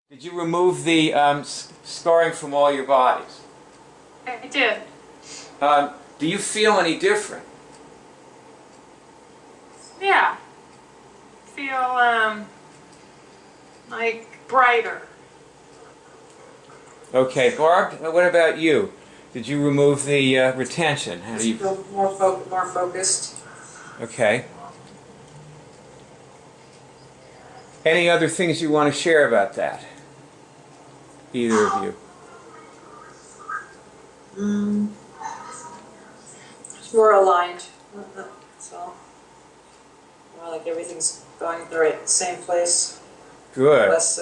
Did you remove the scarring from all your bodies? I did. Do you feel any different? Yeah. Feel like brighter. Okay, Barb, what about you? Did you remove the retention? How do you feel more focused? Okay. Any other things you want to share about that? Either of you? It's more aligned. That's all. More like everything's going the right same place. Good. Less.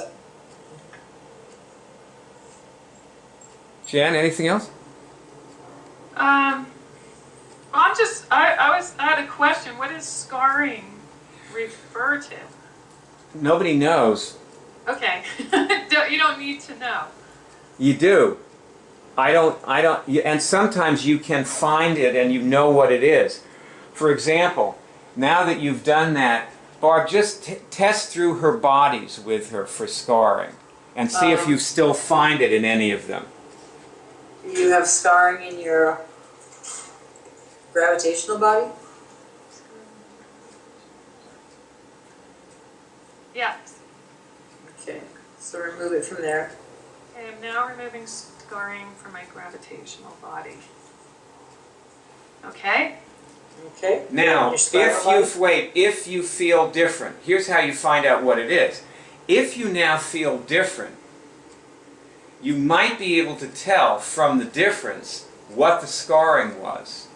Jen, anything else? I had a question. What does scarring refer to? Nobody knows. Okay. You don't need to know. You do. I don't, and sometimes you can find it and you know what it is. For example, now that you've done that, Barb, just test through her bodies with her for scarring and see if you still find it in any of them. You have scarring in your gravitational body? Yes. Okay, so remove it from there. Okay, I'm now removing scarring from my gravitational body. Okay? Okay. Now, if you feel different, here's how you find out what it is. If you now feel different, you might be able to tell from the difference what the scarring was.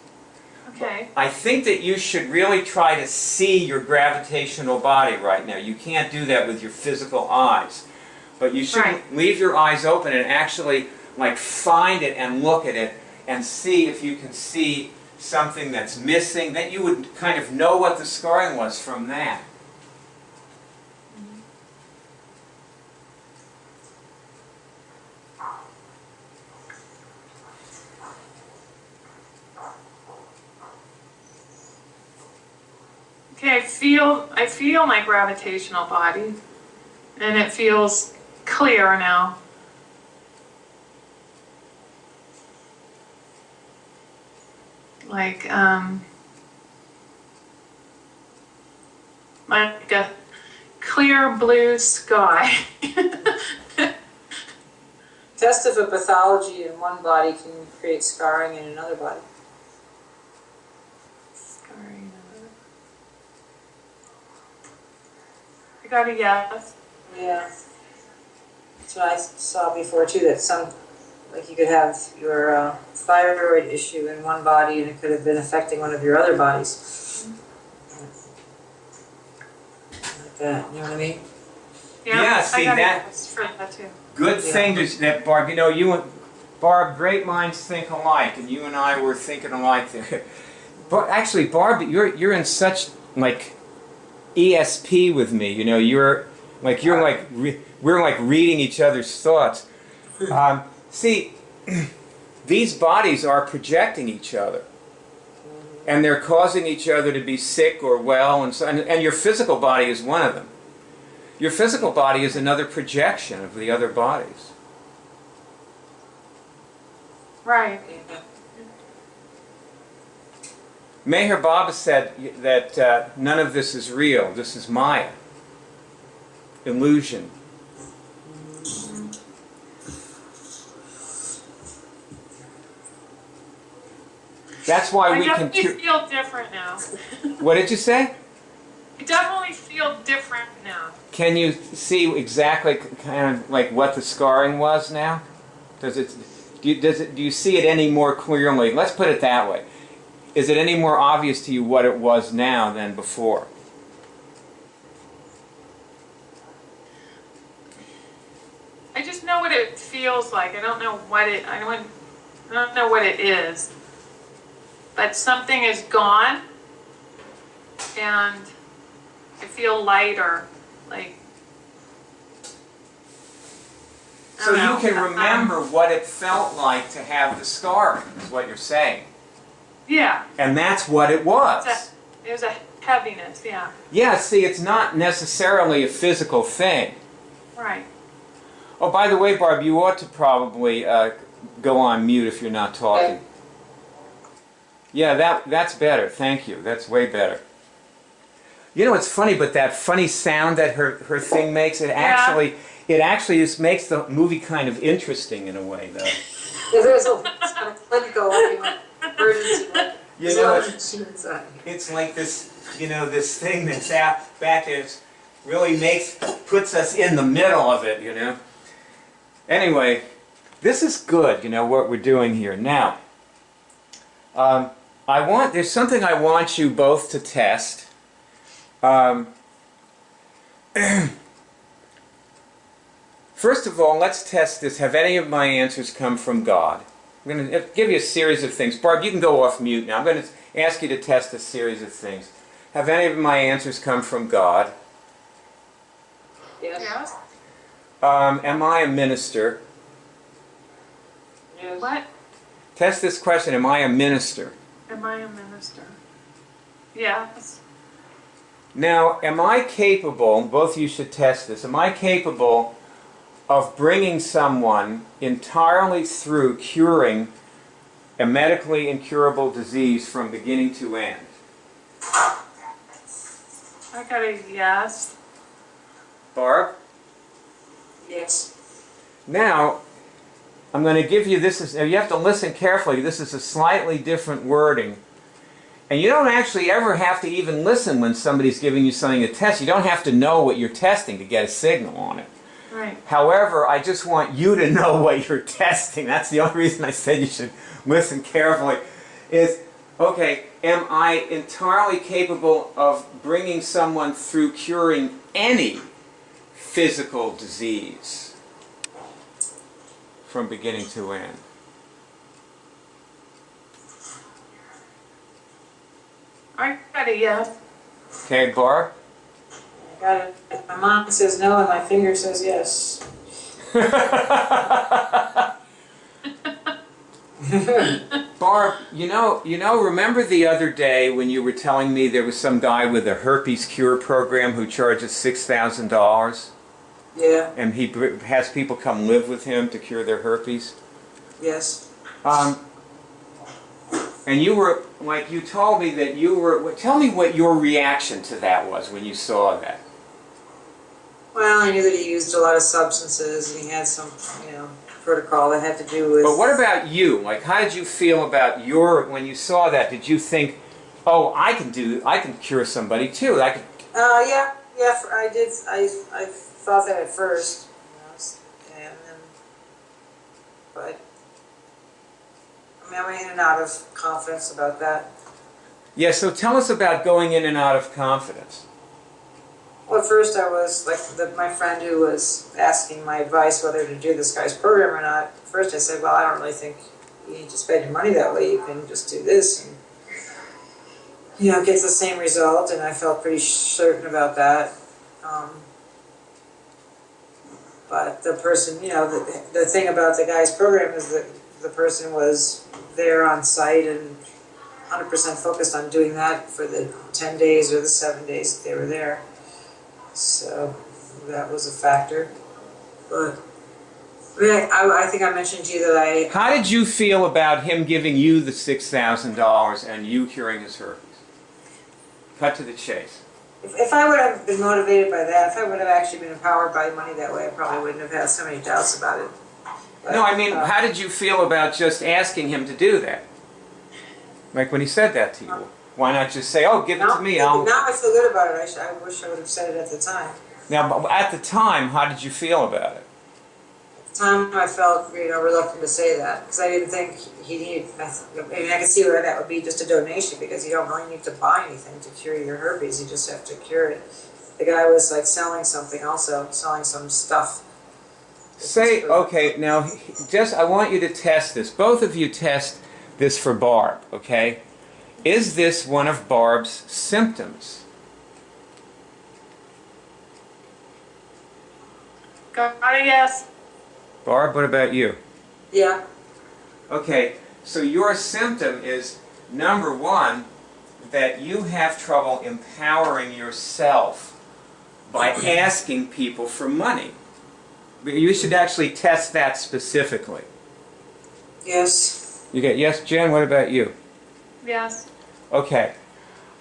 Okay. I think that you should really try to see your gravitational body right now. You can't do that with your physical eyes. But you should leave your eyes open and actually like find it and look at it and see if you can see something that's missing. Then you would kind of know what the scarring was from that. Okay, I feel my gravitational body, and it feels clear now. Like a clear blue sky. Test if a pathology in one body can create scarring in another body. Scarring. I got a yes. Yeah. That's what I saw before too, that like you could have your thyroid issue in one body and it could have been affecting one of your other bodies. Like that, you know what I mean? Yeah, see, I got that, a yes for that too. good thing that, Barb, you know, you and Barb, great minds think alike, and you and I were thinking alike there. But actually, Barb, you're in such like ESP with me. You know, we're like reading each other's thoughts. See, these bodies are projecting each other, and they're causing each other to be sick or well, and your physical body is one of them. Your physical body is another projection of the other bodies. Right. Meher Baba said that none of this is real. This is Maya. Illusion. That's why we can... I definitely feel different now. What did you say? I definitely feel different now. Can you see exactly kind of like what the scarring was now? Do you see it any more clearly? Let's put it that way. Is it any more obvious to you what it was now than before? I just know what it feels like. I don't know what it. I don't know what it is. But something is gone, and I feel lighter. Like. So you can remember what it felt like to have the scarring, is what you're saying. Yeah. And that's what it was. It was a heaviness, yeah. Yeah, see, it's not necessarily a physical thing. Right. Oh, by the way, Barb, you ought to probably go on mute if you're not talking. Okay. Yeah, that's better. Thank you. That's way better. You know, it's funny, but that funny sound that her thing makes, it actually just makes the movie kind of interesting in a way, though. There's a kind of clinical emergency. You know, it's like this, you know, this thing that's out back is really puts us in the middle of it, you know. Anyway, this is good, you know, what we're doing here. Now, there's something I want you both to test. First of all, let's test this. Have any of my answers come from God? I'm going to give you a series of things. Barb, you can go off mute now. I'm going to ask you to test a series of things. Have any of my answers come from God? Yes. Am I a minister? Yes. What? Test this question. Am I a minister? Am I a minister? Yes. Now, am I capable, both of you should test this, am I capable of bringing someone entirely through curing a medically incurable disease from beginning to end? I got a yes. Barb? Yes. Now, I'm going to give you this. You have to listen carefully. This is a slightly different wording. And you don't actually ever have to even listen when somebody's giving you something to test. You don't have to know what you're testing to get a signal on it. Right. However, I just want you to know what you're testing. That's the only reason I said you should listen carefully. Is, okay, am I entirely capable of bringing someone through curing any physical disease from beginning to end? I got a yes. Okay, Barb? I got it. My mom says no and my finger says yes. Barb, remember the other day when you were telling me there was some guy with a herpes cure program who charges $6,000? Yeah. And he has people come live with him to cure their herpes? Yes. And you were, like, you told me that you were, tell me what your reaction to that was when you saw that. Well, I knew that he used a lot of substances and he had some, protocol that had to do with... But what about you? Like, how did you feel about when you saw that? Did you think, oh, I can cure somebody too? Yeah, I did. I thought that at first, and then, but I went in and out of confidence about that. Yeah, so tell us about going in and out of confidence. Well, at first I was, my friend who was asking my advice whether to do this guy's program or not, at first I said, well, I don't really think you need to spend your money that way, you can just do this and, get the same result, and I felt pretty certain about that. But the person, the thing about the guy's program is that the person was there on site and 100% focused on doing that for the 10 days or the 7 days that they were there. So that was a factor. But I think I mentioned to you that I... How did you feel about him giving you the $6,000 and you curing his herpes? Cut to the chase. If I would have been motivated by that, if I would have actually been empowered by money that way, I probably wouldn't have had so many doubts about it. But, no, I mean, how did you feel about just asking him to do that? Like when he said that to you. Why not just say, oh, give it to me, Now I feel good about it. I wish I would have said it at the time. Now, at the time, how did you feel about it? At the time, I felt, reluctant to say that, because I didn't think he needed, I could see where that would be just a donation, because you don't really need to buy anything to cure your herpes, you just have to cure it. The guy was selling something also, selling some stuff. Say, okay, now, I want you to test this. Both of you test this for Barb, okay? Is this one of Barb's symptoms? Got a yes. Barb, what about you? Yeah. Okay, so your symptom is, number one, that you have trouble empowering yourself by asking people for money. You should actually test that specifically. Yes. You get yes, Jen? What about you? Yes. Okay.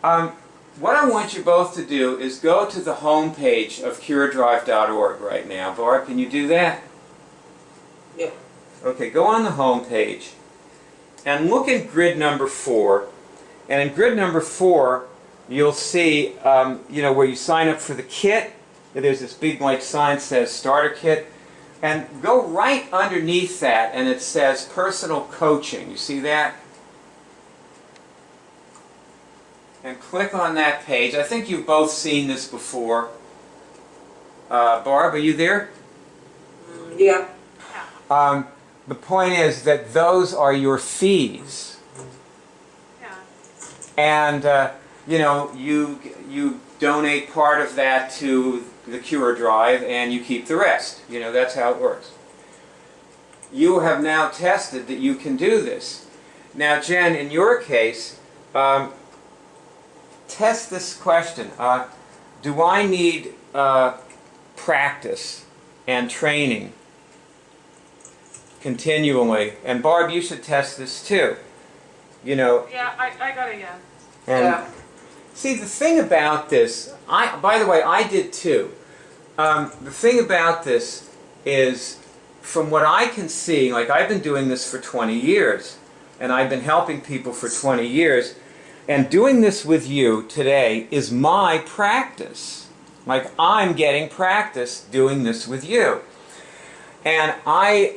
What I want you both to do is go to the home page of CureDrive.org right now. Barb, can you do that? Yep. Okay, go on the home page and look at grid number 4. And in grid number 4, you'll see, where you sign up for the kit. There's this big sign that says Starter Kit. And go right underneath that, and it says Personal Coaching. You see that? And click on that page. I think you've both seen this before. Barb, are you there? Yeah. The point is that those are your fees. Yeah. And, you donate part of that to the CureDrive and you keep the rest. That's how it works. You have now tested that you can do this. Now, Jen, in your case, test this question. Do I need practice and training continually? And Barb, you should test this too. Yeah, I got a yes. And Yeah. see, the thing about this, by the way, I did too. The thing about this is, from what I can see, I've been doing this for 20 years, and I've been helping people for 20 years, and doing this with you today is my practice. I'm getting practice doing this with you. And I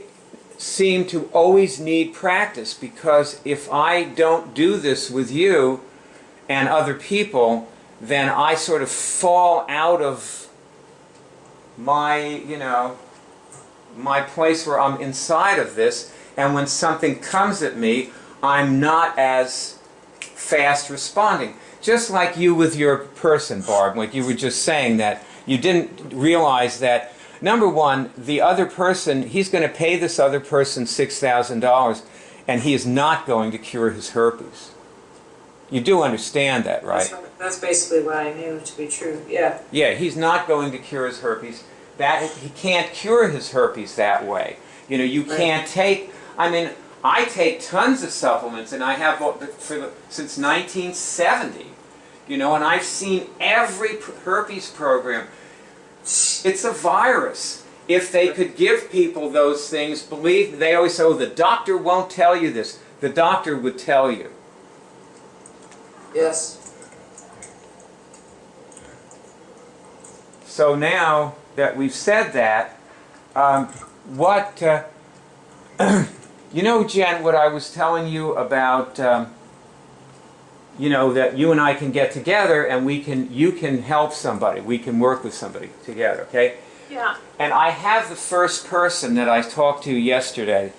seem to always need practice, because if I don't do this with you and other people, then I sort of fall out of my, my place where I'm inside of this, and when something comes at me, I'm not as fast responding. Just like you with your person, Barb, like you were just saying that you didn't realize that, number one, the other person, he's going to pay this other person $6,000, and he is not going to cure his herpes. You do understand that, right? That's basically what I knew to be true. Yeah. Yeah, he's not going to cure his herpes. He can't cure his herpes that way. You can't take. I take tons of supplements, and I have since 1970. And I've seen every herpes program. It's a virus. If they could give people those things, believe me, they always say, "Oh, the doctor won't tell you this." The doctor would tell you. Yes. So now that we've said that, Jen, what I was telling you about, that you and I can get together and you can help somebody. We can work with somebody together, okay? Yeah. And I have the first person that I talked to yesterday.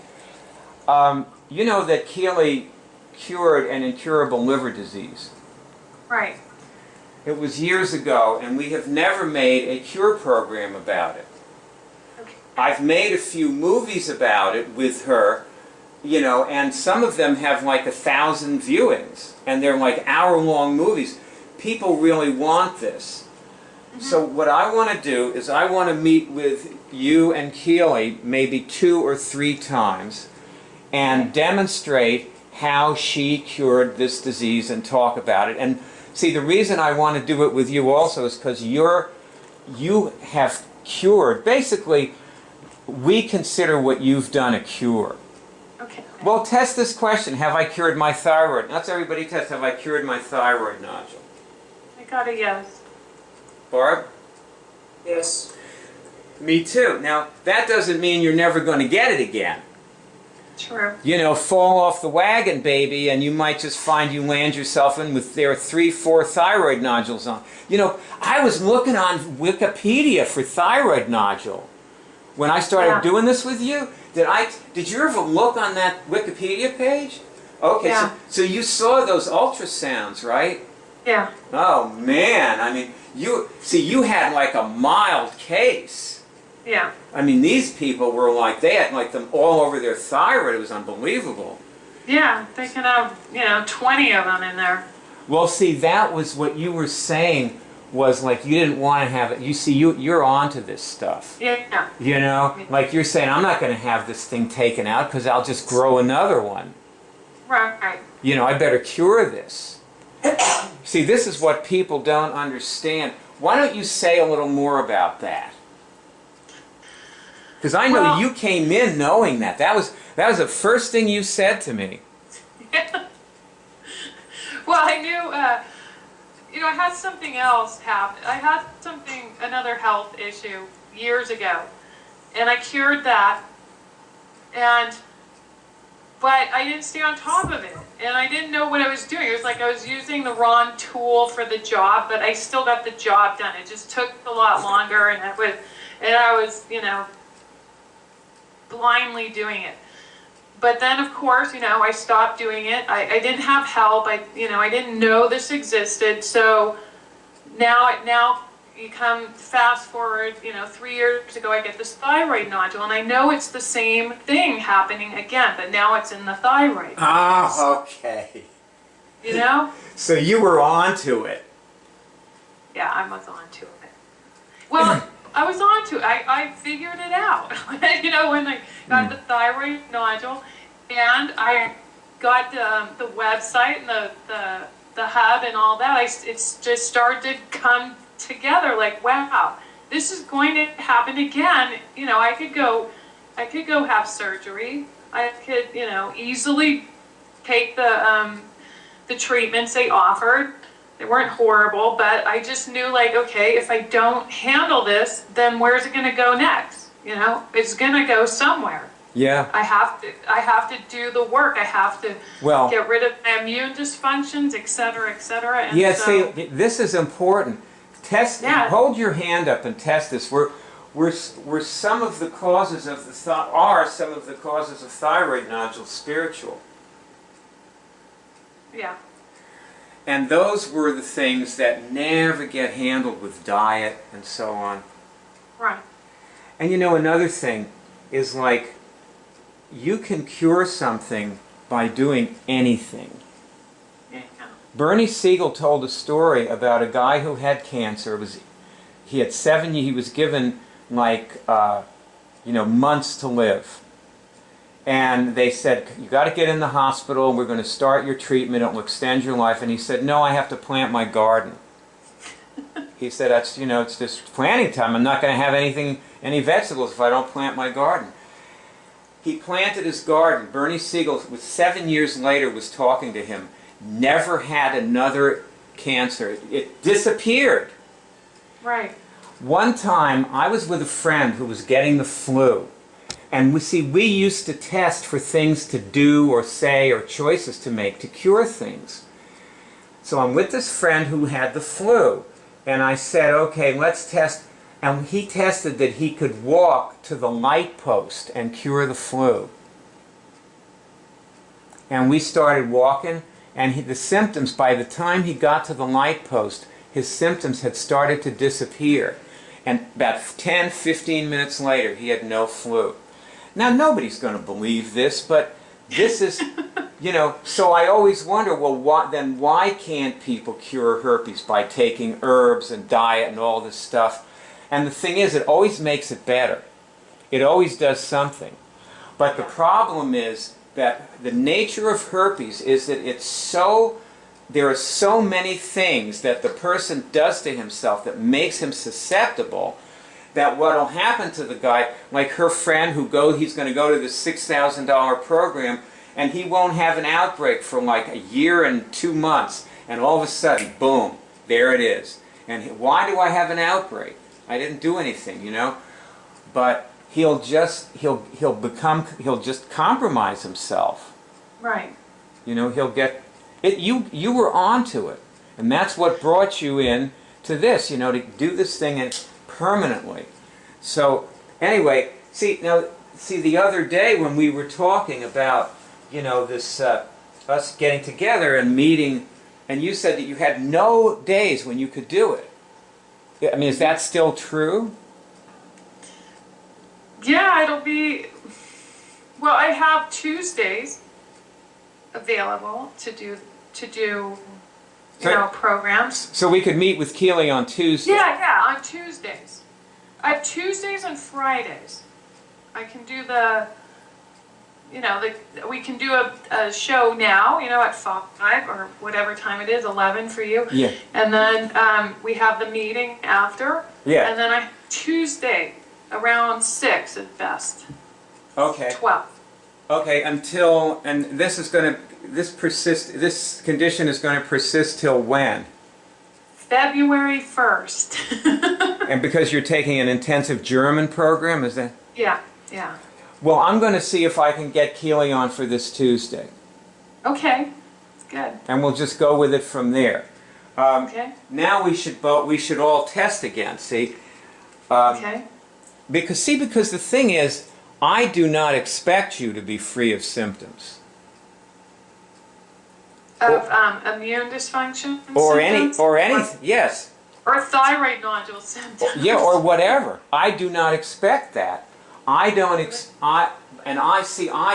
That Keely cured an incurable liver disease. Right. It was years ago, and we have never made a cure program about it. Okay. I've made a few movies about it with her, and some of them have 1,000 viewings, and they're hour-long movies. People really want this. Mm-hmm. So what I want to do is I want to meet with you and Keely maybe 2 or 3 times and demonstrate how she cured this disease and talk about it. And see, the reason I want to do it with you also is because you have cured. Basically, we consider what you've done a cure. Okay. Well, test this question. Have I cured my thyroid? That's everybody test. Have I cured my thyroid nodule? I got a yes. Barb? Yes. Me too. Now, that doesn't mean you're never going to get it again. True. Fall off the wagon, baby, and you might just find you land yourself in with there 3, 4 thyroid nodules on. I was looking on Wikipedia for thyroid nodule when I started doing this with you. Did you ever look on that Wikipedia page? Okay, yeah. So you saw those ultrasounds, right? Yeah. Oh man, you had a mild case. Yeah. These people were they had them all over their thyroid. It was unbelievable. Yeah, they can have, 20 of them in there. Well, see, that was what you were saying was like you didn't want to have it. You see, you're onto this stuff. Yeah. You know, like you're saying, I'm not going to have this thing taken out because I'll just grow another one. Right. You know, I better cure this. See, this is what people don't understand. Why don't you say a little more about that? Because I know Well, you came in knowing that. That was the first thing you said to me. Well, I knew, I had something else happen. I had another health issue years ago, and I cured that, but I didn't stay on top of it, and I didn't know what I was doing. It was like I was using the wrong tool for the job, but I still got the job done. It just took a lot longer, and I was, blindly doing it. But then, of course, I stopped doing it. I didn't have help. I didn't know this existed. So now you come fast forward, 3 years ago, I get this thyroid nodule, and I know it's the same thing happening again, but now it's in the thyroid. Oh, okay. So you were onto it. Yeah, I was onto it. Well, I was onto it. I figured it out. When I got the thyroid nodule, and I got the website and the hub and all that, it's just started to come together. Like, wow, this is going to happen again. I could go have surgery. I could, easily take the treatments they offered. They weren't horrible, but I just knew, like, okay, if I don't handle this, then where's it going to go next? It's going to go somewhere. Yeah. I have to do the work. I have to get rid of my immune dysfunctions, et cetera, et cetera. And yeah, so, see, this is important. Hold your hand up and test this. Were some of the causes of some of the causes of thyroid nodules spiritual? Yeah. And those were the things that never get handled with diet and so on. Right. And another thing is, like, you can cure something by doing anything. Yeah. Bernie Siegel told a story about a guy who had cancer. He had 7 years, he was given months to live. And they said, you got to get in the hospital, we're going to start your treatment, it will extend your life. And he said, no, I have to plant my garden. He said, that's, it's just planting time. I'm not going to have any vegetables if I don't plant my garden. He planted his garden. Bernie Siegel, with 7 years later, was talking to him. Never had another cancer. It disappeared. Right. One time, I was with a friend who was getting the flu. And we used to test for things to do or say or choices to make to cure things. So I'm with this friend who had the flu. And I said, okay, let's test. And he tested that he could walk to the light post and cure the flu. And we started walking, and the symptoms, by the time he got to the light post, his symptoms had started to disappear. And about 10, 15 minutes later, he had no flu. Now, nobody's going to believe this, but this is, so I always wonder, well, why can't people cure herpes by taking herbs and diet and all this stuff? And the thing is, it always makes it better. It always does something. But the problem is that the nature of herpes is that there are so many things that the person does to himself that makes him susceptible, that what will happen to the guy, like her friend he's going to go to this $6,000 program, and he won't have an outbreak for like a year and 2 months, and all of a sudden, boom, there it is. And why do I have an outbreak? I didn't do anything, But he'll just compromise himself. Right. He'll get it. You were onto it, and that's what brought you in to this. To do this thing permanently. So anyway, see the other day when we were talking about this us getting together and meeting, and you said that you had no days when you could do it. I mean, is that still true? Yeah, it'll be. Well, I have Tuesdays available to do programs. So we could meet with Keely on Tuesday. Yeah, on Tuesdays. I have Tuesdays and Fridays. I can do we can do a show now, at 5 or whatever time it is, 11 for you. Yeah. And then we have the meeting after. Yeah. And then Tuesday around 6 at best. Okay. 12. Okay, and this condition is going to persist till when? February 1st. And because you're taking an intensive German program, is that? Yeah. Well, I'm going to see if I can get Keely on for this Tuesday. Okay, that's good. And we'll just go with it from there. Okay. Now we should all test again, see? Okay. Because the thing is, I do not expect you to be free of symptoms. Of immune dysfunction Or symptoms? anything, yes. Or thyroid nodule symptoms. Yeah, or whatever. I do not expect that. I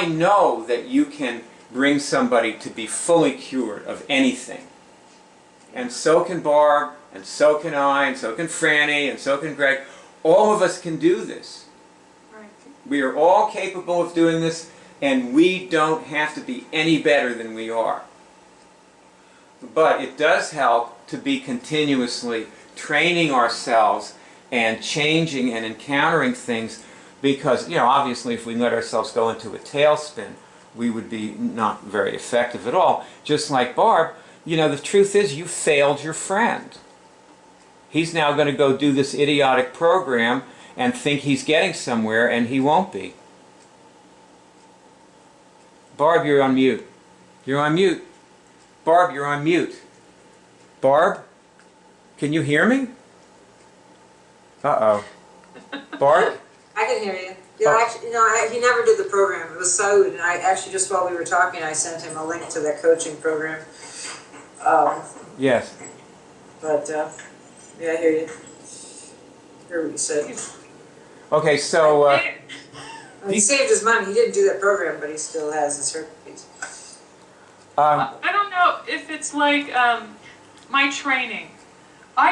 know that you can bring somebody to be fully cured of anything. And so can Barb, and so can I, and so can Franny, and so can Greg. All of us can do this. Right. We are all capable of doing this, and we don't have to be any better than we are. But it does help to be continuously training ourselves and changing and encountering things, because, obviously if we let ourselves go into a tailspin, we would be not very effective at all. Just like Barb, the truth is you failed your friend. He's now going to go do this idiotic program and think he's getting somewhere, and he won't be. Barb, you're on mute. You're on mute. Barb, you're on mute. Barb, can you hear me? Uh-oh. Barb? I can hear you. Actually, he never did the program. It was Saud, and I actually, just while we were talking, I sent him a link to that coaching program. Yes. But, yeah, I hear you. Hear what you said. Okay, so... He saved his money. He didn't do that program, but he still has his herpes. I don't know if it's like my training. I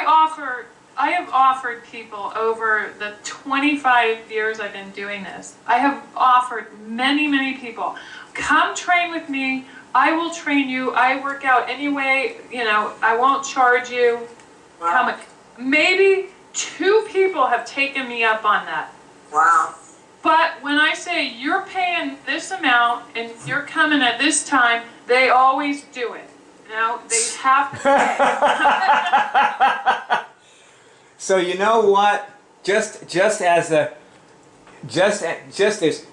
have offered people over the 25 years I've been doing this. I have offered many people, come train with me. I will train you. I work out anyway. I won't charge you. Wow. Maybe 2 people have taken me up on that. Wow. But when I say you're paying this amount and you're coming at this time, they always do it. They have to pay. So you know what? Just there's a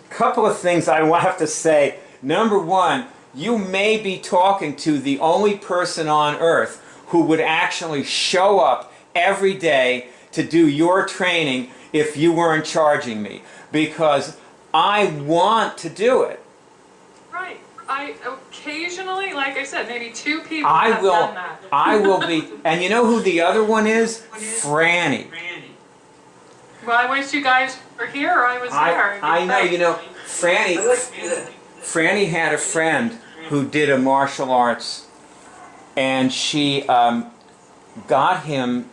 couple of things I have to say. Number one, you may be talking to the only person on earth who would actually show up every day to do your training if you weren't charging me, because I want to do it. Right. I occasionally, like I said, maybe 2 people have done that. I will be, and you know who the other one is? Franny. Well, I wish you guys were here or I was there. I know, Franny had a friend who did a martial arts, and she got him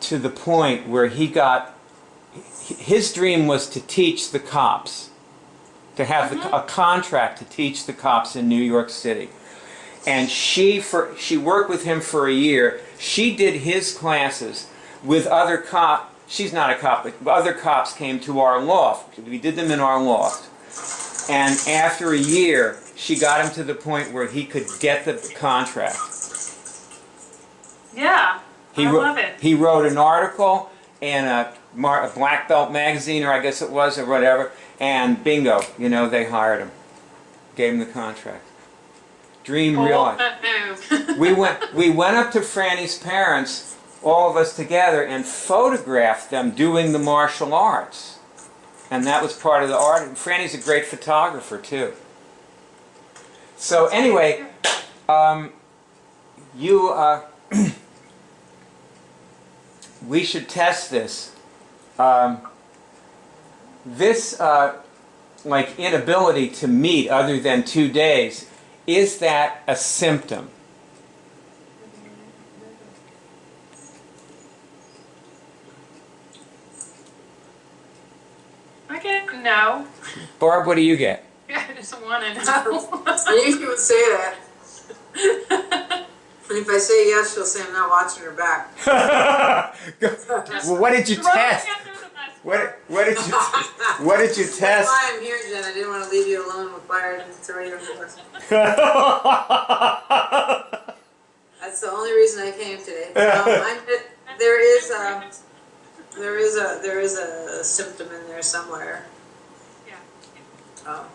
to the point where his dream was to teach the cops, to have a contract to teach the cops in New York City. And she worked with him for a year. She did his classes with other cops. She's not a cop, but other cops came to our loft. We did them in our loft. And after a year, she got him to the point where he could get the contract. Yeah, I love it. He wrote an article in a Black Belt magazine, or I guess it was, or whatever, and bingo, they hired him. Gave him the contract. Dream realized. we went up to Franny's parents, all of us together, and photographed them doing the martial arts. And that was part of the art. And Franny's a great photographer, too. So anyway, we should test this. This inability to meet other than 2 days, is that a symptom? Barb, what do you get? I just want to know. I usually would say that. And if I say yes, she'll say I'm not watching her back. Well, what did you Throw it test? under the bus. What did you That's test? why I'm here, Jen. I didn't want to leave you alone with Byron and throw you under the bus. That's the only reason I came today. There is a symptom in there somewhere. Yeah. Oh.